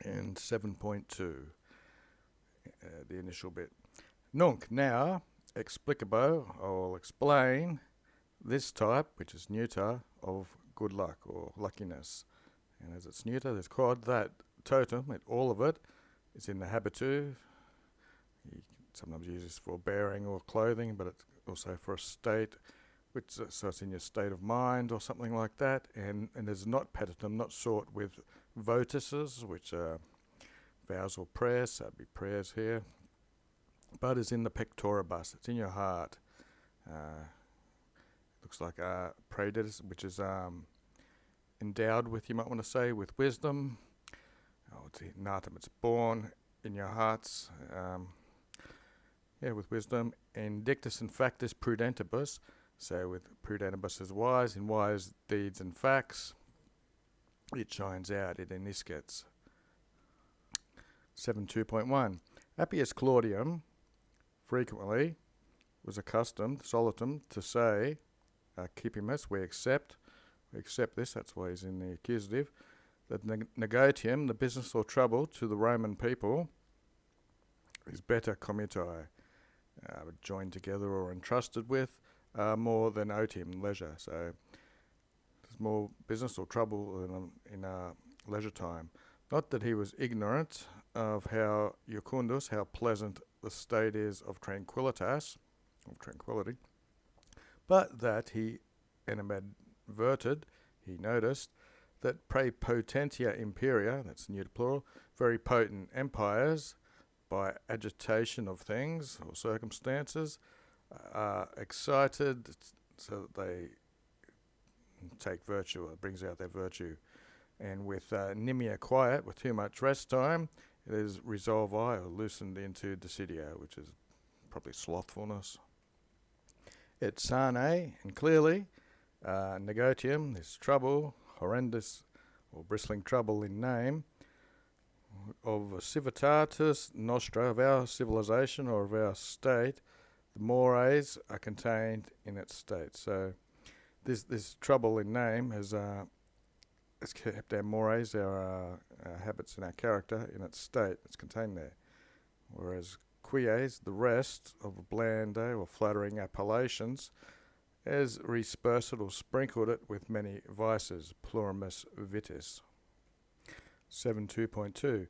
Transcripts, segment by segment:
and 7.2, the initial bit. Nunc now explicabo, I'll explain this type, which is neuter, of good luck or luckiness. And as it's neuter, there's quod, that totem, all of it, is in the habitu. You sometimes use this for bearing or clothing, but it's also for a state, so it's in your state of mind or something like that. And there's not petitum, not sought with votices, which are vows or prayers, so that'd be prayers here, but is in the pectoribus, it's in your heart. Looks like praedis, which is endowed with, you might want to say, with wisdom. It's natum, it's born in your hearts, with wisdom. Indictus and factus prudentibus, so with prudentibus is wise, in wise deeds and facts, it shines out, it eniscates. 7.2.1. Appius Claudium frequently was accustomed, solitum, to say, Cipimus, we accept this, that's why he's in the accusative, that negotium, the business or trouble to the Roman people, is better committai, joined together or entrusted with, more than otium, leisure. So there's more business or trouble in leisure time. Not that he was ignorant of how jucundus, how pleasant the state is of tranquillitas, of tranquility, but that he animadverted, he noticed, that praepotentia imperia, that's neuter plural, very potent empires, by agitation of things or circumstances, are excited so that they take virtue, it brings out their virtue. And with nimia quiet, with too much rest time, it is resolvi, or loosened into decidio, which is probably slothfulness. Et sane, and clearly, negotium, this trouble, horrendous or bristling trouble in name, of civitatis nostra, of our civilization or of our state, the mores are contained in its state. So this trouble in name has kept our mores, our habits and our character in its state. It's contained there. Whereas quies, the rest of blande or flattering appellations, has respersed or sprinkled it with many vices, plurimus vitis. 7.2.2.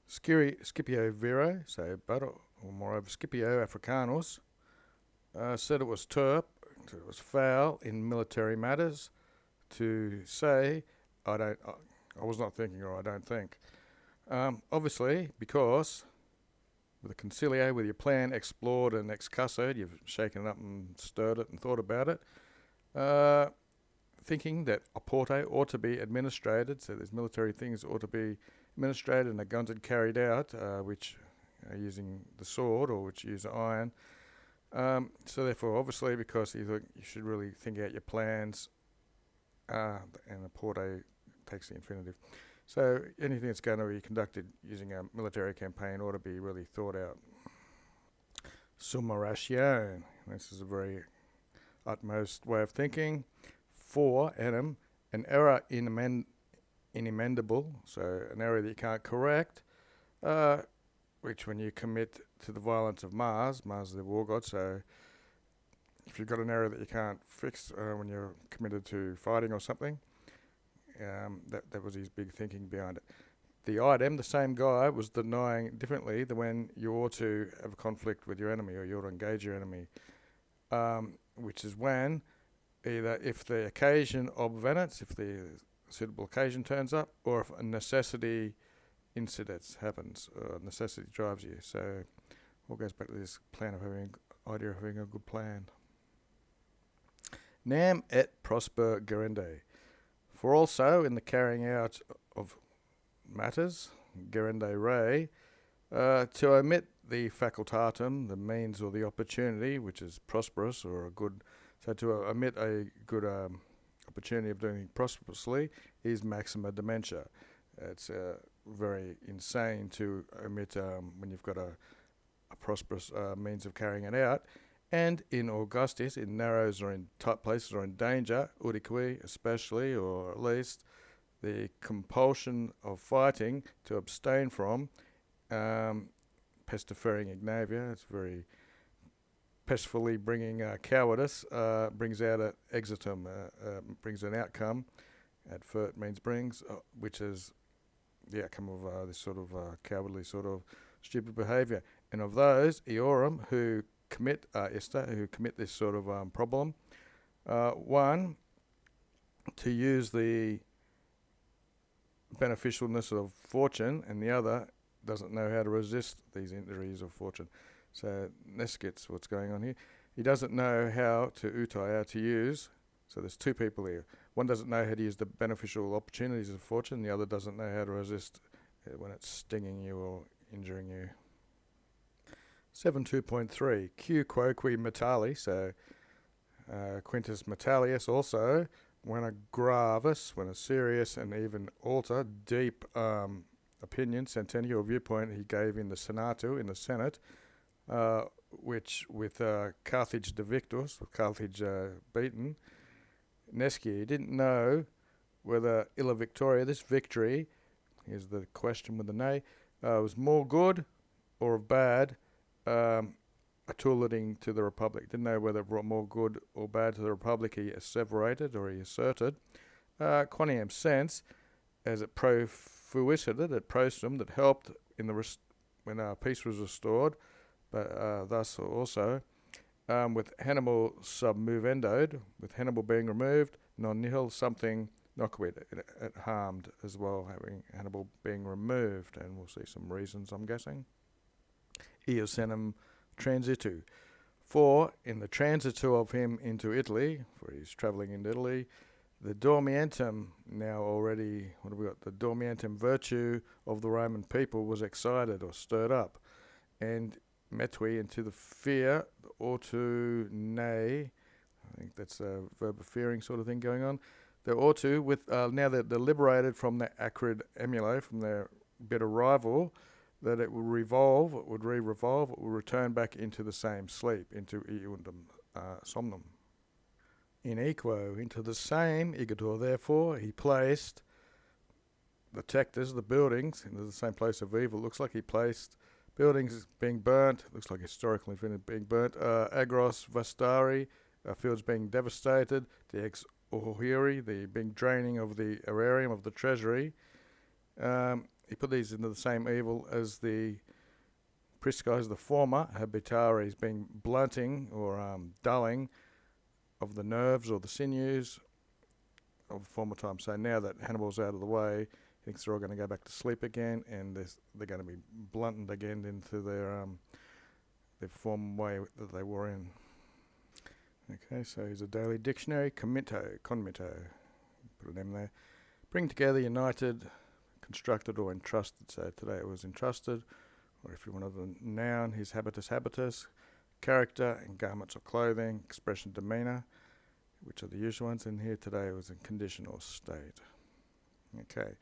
Scipio Vero, so but or moreover Scipio Africanus, said it was turp, it was foul in military matters to say, I was not thinking, or I don't think. Obviously, because with a concilio, with your plan explored and excussoed, you've shaken it up and stirred it and thought about it, thinking that aporte ought to be administrated, so there's military things ought to be administrated and the guns are carried out, which are using the sword or which use iron. So therefore, obviously, because you thought you should really think out your plans, and aporte takes the infinitive. So anything that's going to be conducted using a military campaign ought to be really thought out. Summa ratio, this is a very utmost way of thinking. 4, enim, an error inimendable, so an error that you can't correct, which when you commit to the violence of Mars is the war god, so if you've got an error that you can't fix when you're committed to fighting or something, that was his big thinking behind it. The item, the same guy, was denying differently than when you ought to have a conflict with your enemy or you ought to engage your enemy, which is when either if the occasion obvenits, if the suitable occasion turns up, or if a necessity incident happens, or necessity drives you. So all goes back to this plan of idea of having a good plan. Nam et prosper gerende. For also in the carrying out of matters, gerende re, to omit the facultatum, the means or the opportunity, which is prosperous or a good, so to omit a good opportunity of doing prosperously is maxima dementia. It's very insane to omit when you've got a prosperous means of carrying it out. And in Augustus, in narrows or in tight places or in danger, udique especially, or at least, the compulsion of fighting to abstain from pestifering ignavia. It's very pestfully bringing cowardice, brings out an exitum, brings an outcome. Advert means brings, which is the outcome of this sort of cowardly sort of stupid behaviour. And of those, eorum, who commit who commit this sort of problem, one, to use the beneficialness of fortune, and the other doesn't know how to resist these injuries of fortune. So Ness gets what's going on here. He doesn't know how to use. So there's two people here. One doesn't know how to use the beneficial opportunities of fortune. The other doesn't know how to resist when it's stinging you or injuring you. 7.2.3 Q quoque metali. So Quintus Metalius also, when a gravis, when a serious and even alter, deep opinion, centennial viewpoint he gave in the Senatu, in the Senate, which with Carthage devictus, with Carthage beaten, Nesci didn't know whether Illa Victoria, this victory, here's the question with the nay, was more good or bad, attulating to the Republic. Didn't know whether it brought more good or bad to the Republic, he asseverated or he asserted. Quoniam sense, as it profuited at prostum, that helped in the when peace was restored, but thus also with Hannibal submovendoed, with Hannibal being removed, non nihil, something nocquid, it harmed as well, having Hannibal being removed, and we'll see some reasons, I'm guessing. Eosenum transitu. For in the transitu of him into Italy, for he's travelling into Italy, the dormientum, now already, what have we got? The dormientum virtue of the Roman people was excited or stirred up, and metui into the fear, or to nay, I think that's a verb of fearing sort of thing going on. The ought to, with now that they're liberated from the acrid emulo, from their bitter rival, that it will revolve, it would re-revolve, it will return back into the same sleep, into eundum somnum. In equo, into the same igator, therefore, he placed the tectors, the buildings, into the same place of evil. Looks like he placed buildings being burnt, looks like historical infinite being burnt, agros vastari, fields being devastated, the ex ohiri, the being draining of the aerarium of the treasury. He put these into the same evil as the priscos, the former, habitares, being blunting or dulling of the nerves or the sinews of former times. So now that Hannibal's out of the way, he thinks they're all going to go back to sleep again, and they're going to be blunted again into their former way that they were in. Okay, so here's a daily dictionary. Conmito, put an M there. Bring together, united, constructed or entrusted. So today it was entrusted, or if you wanted a noun, his habitus, character and garments or clothing, expression, demeanour, which are the usual ones. And here today it was in condition or state. Okay.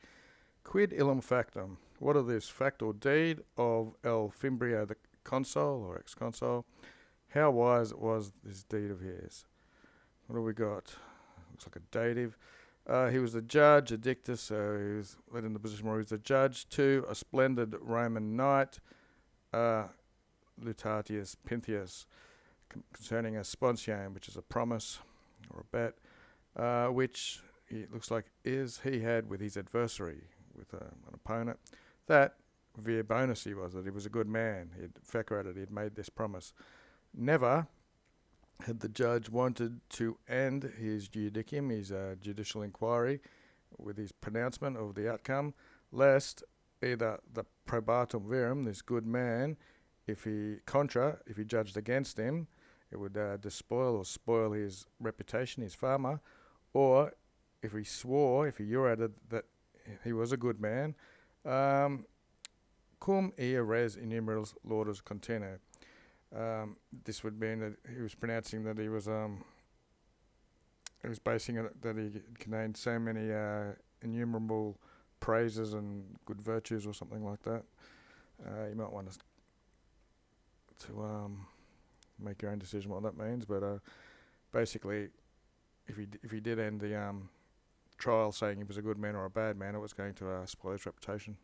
Quid illum factum? What are this fact or deed of El Fimbria, the consul or ex-consul? How wise was this deed of his? What do we got? Looks like a dative. He was the judge, a dictus, so he was led in the position where he was the judge. 2, a splendid Roman knight, Lutatius Pynthius, concerning a sponsium, which is a promise or a bet, which it looks like he had with his adversary, with an opponent, that via bonus he was, that he was a good man. He had facerated, he had made this promise. Never had the judge wanted to end his judicium, his judicial inquiry, with his pronouncement of the outcome, lest either the probatum virum, this good man, if he judged against him, it would despoil or spoil his reputation, his fama, or if he jurated that he was a good man, cum ea res innumerables laudes contino. This would mean that he was pronouncing that he was basing it that he contained so many innumerable praises and good virtues or something like that. You might want to make your own decision what that means, but basically, if he did end the trial saying he was a good man or a bad man, it was going to spoil his reputation.